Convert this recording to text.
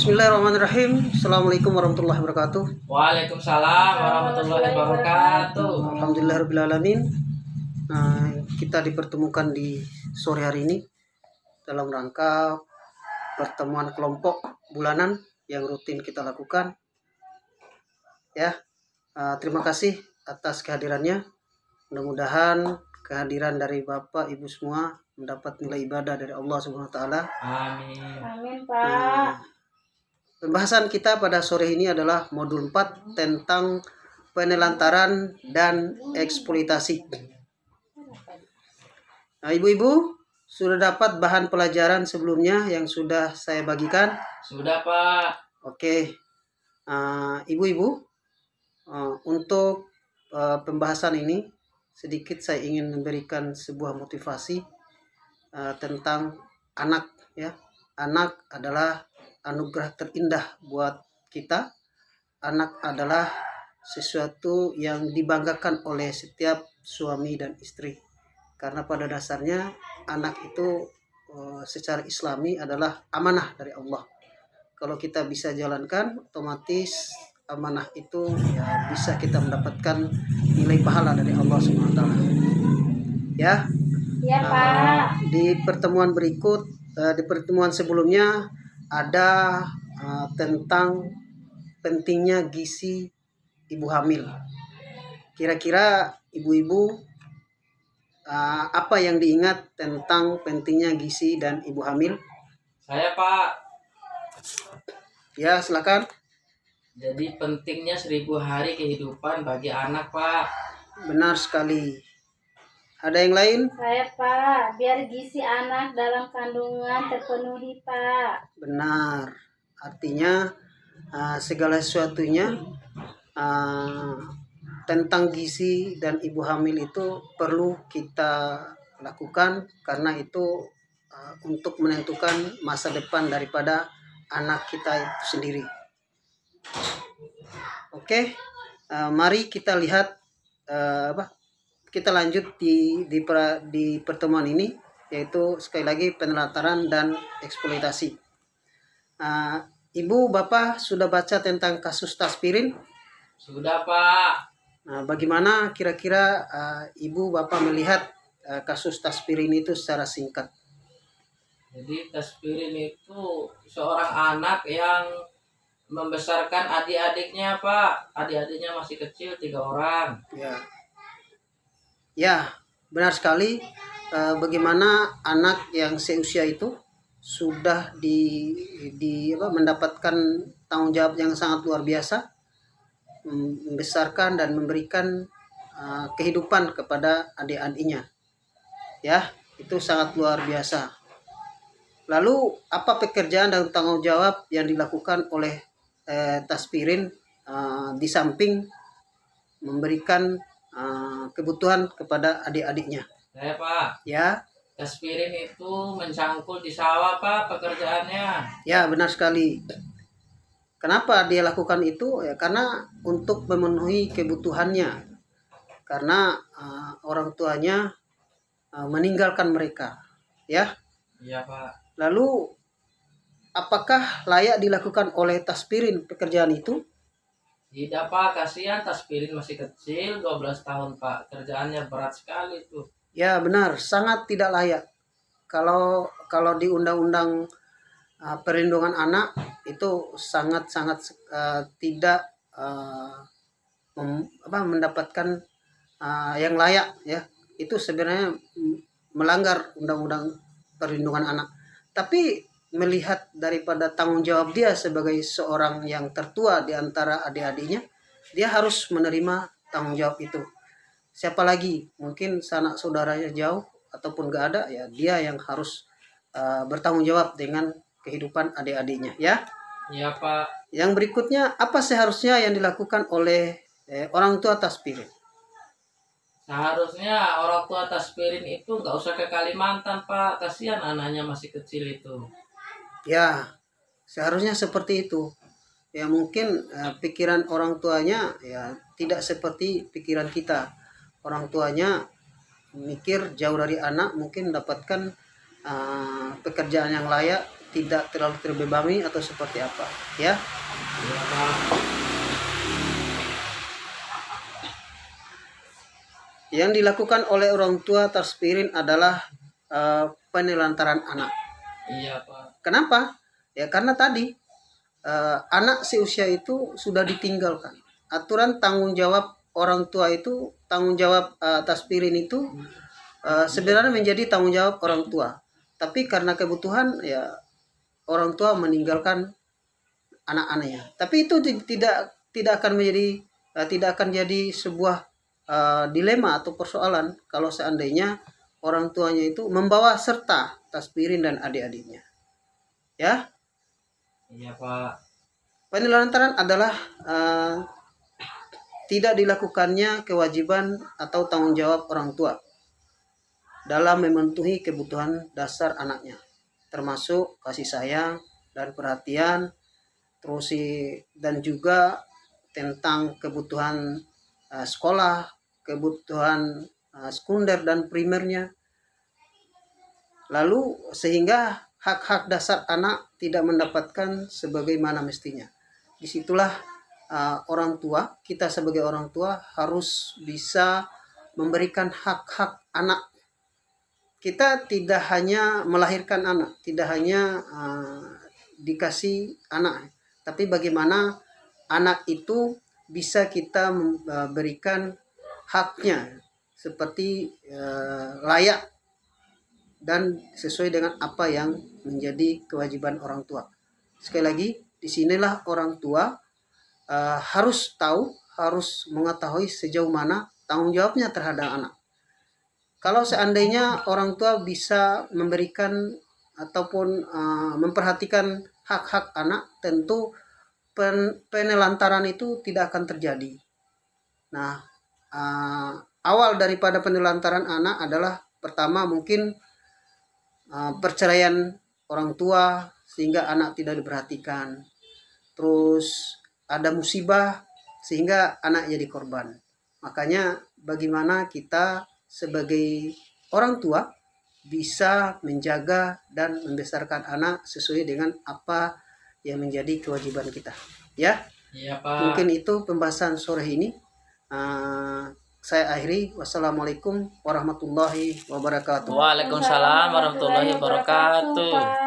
Bismillahirrahmanirrahim. Assalamualaikum warahmatullahi wabarakatuh. Waalaikumsalam warahmatullahi wabarakatuh. Alhamdulillahirrahmanirrahim. Kita dipertemukan di sore hari ini dalam rangka pertemuan kelompok bulanan yang rutin kita lakukan. Ya, terima kasih atas kehadirannya. Mudah-mudahan kehadiran dari Bapak Ibu semua mendapat nilai ibadah dari Allah Subhanahu wa taala. Amin. Amin, Pak. Pembahasan kita pada sore ini adalah modul 4 tentang penelantaran dan eksploitasi. Nah, ibu-ibu sudah dapat bahan pelajaran sebelumnya yang sudah saya bagikan? Sudah, Pak. Oke. Ibu-ibu, untuk pembahasan ini sedikit saya ingin memberikan sebuah motivasi tentang anak, ya. Anak adalah anugerah terindah buat kita. Anak adalah sesuatu yang dibanggakan oleh setiap suami dan istri, karena pada dasarnya anak itu secara islami adalah amanah dari Allah. Kalau kita bisa jalankan, otomatis amanah itu ya bisa kita mendapatkan nilai pahala dari Allah SWT. Ya. Ya, Pak. Di pertemuan berikut, di pertemuan sebelumnya ada tentang pentingnya gizi ibu hamil. Kira-kira ibu-ibu apa yang diingat tentang pentingnya gizi dan ibu hamil? Saya, Pak. Ya, silakan. Jadi pentingnya 1000 hari kehidupan bagi anak, Pak. Benar sekali. Ada yang lain? Saya, Pak. Biar gizi anak dalam kandungan terpenuhi, Pak. Benar. Artinya segala sesuatunya tentang gizi dan ibu hamil itu perlu kita lakukan, karena itu untuk menentukan masa depan daripada anak kita itu sendiri. Oke, mari kita lihat kita lanjut di pertemuan ini, yaitu sekali lagi penelantaran dan eksploitasi. Ibu, Bapak sudah baca tentang kasus Taspirin? Sudah, Pak. Nah, bagaimana kira-kira Ibu, Bapak melihat kasus Taspirin itu secara singkat? Jadi Taspirin itu seorang anak yang membesarkan adik-adiknya, Pak. Adik-adiknya masih kecil, 3 orang. Ya, benar sekali. Bagaimana anak yang seusia itu sudah mendapatkan tanggung jawab yang sangat luar biasa, membesarkan dan memberikan kehidupan kepada adik-adiknya. Ya, itu sangat luar biasa. Lalu apa pekerjaan dan tanggung jawab yang dilakukan oleh Taspirin di samping memberikan kebutuhan kepada adik-adiknya? Saya, Pak. Ya. Taspirin itu mencangkul di sawah, Pak, pekerjaannya. Ya, benar sekali. Kenapa dia lakukan itu? Ya, karena untuk memenuhi kebutuhannya. Karena orang tuanya meninggalkan mereka. Ya. Iya, Pak. Lalu apakah layak dilakukan oleh Taspirin pekerjaan itu? Tidak, Pak, kasihan Taspirin masih kecil, 12 tahun, Pak. Kerjaannya berat sekali itu. Ya, benar, sangat tidak layak. Kalau di undang-undang perlindungan anak itu sangat-sangat tidak mendapatkan yang layak, ya. Itu sebenarnya melanggar undang-undang perlindungan anak. Tapi melihat daripada tanggung jawab dia sebagai seorang yang tertua di antara adik-adiknya, dia harus menerima tanggung jawab itu. Siapa lagi? Mungkin sanak saudaranya jauh ataupun gak ada, ya dia yang harus bertanggung jawab dengan kehidupan adik-adiknya, ya. Iya, Pak. Yang berikutnya, apa seharusnya yang dilakukan oleh orang tua Taspirin? Seharusnya orang tua Taspirin itu nggak usah ke Kalimantan, Pak. Kasihan anaknya masih kecil itu. Ya, seharusnya seperti itu. Ya, mungkin pikiran orang tuanya ya tidak seperti pikiran kita. Orang tuanya mikir jauh dari anak, mungkin mendapatkan pekerjaan yang layak tidak terlalu terbebani atau seperti apa, ya. Iya Pak. Yang dilakukan oleh orang tua atas Pirin adalah penelantaran anak. Iya Pak. Kenapa? Ya karena tadi anak seusia itu sudah ditinggalkan. Aturan tanggung jawab orang tua itu, tanggung jawab atas Pirin itu sebenarnya menjadi tanggung jawab orang tua. Tapi karena kebutuhan ya orang tua meninggalkan anak-anaknya. Tapi itu tidak akan menjadi tidak akan jadi sebuah dilema atau persoalan kalau seandainya orang tuanya itu membawa serta Tasbirin dan adik-adiknya. Ya, Iya Pak. penelantaran adalah tidak dilakukannya kewajiban atau tanggung jawab orang tua dalam memenuhi kebutuhan dasar anaknya, termasuk kasih sayang dan perhatian, terus dan juga tentang kebutuhan sekolah, kebutuhan sekunder dan primernya. Lalu sehingga hak-hak dasar anak tidak mendapatkan sebagaimana mestinya. Disitulah orang tua, kita sebagai orang tua harus bisa memberikan hak-hak anak. Kita tidak hanya melahirkan anak, tidak hanya dikasih anak, tapi bagaimana anak itu bisa kita berikan haknya seperti layak dan sesuai dengan apa yang menjadi kewajiban orang tua. Sekali lagi, disinilah orang tua harus tahu, harus mengetahui sejauh mana tanggung jawabnya terhadap anak. Kalau seandainya orang tua bisa memberikan ataupun memperhatikan hak-hak anak, tentu penelantaran itu tidak akan terjadi. Nah, awal daripada penelantaran anak adalah pertama mungkin perceraian orang tua sehingga anak tidak diperhatikan. Terus ada musibah sehingga anak jadi korban. Makanya bagaimana kita sebagai orang tua bisa menjaga dan membesarkan anak sesuai dengan apa yang menjadi kewajiban kita. Ya, Iya Pak. mungkin itu pembahasan sore ini. Saya akhiri. Wassalamualaikum warahmatullahi wabarakatuh. Waalaikumsalam warahmatullahi wabarakatuh. Pak.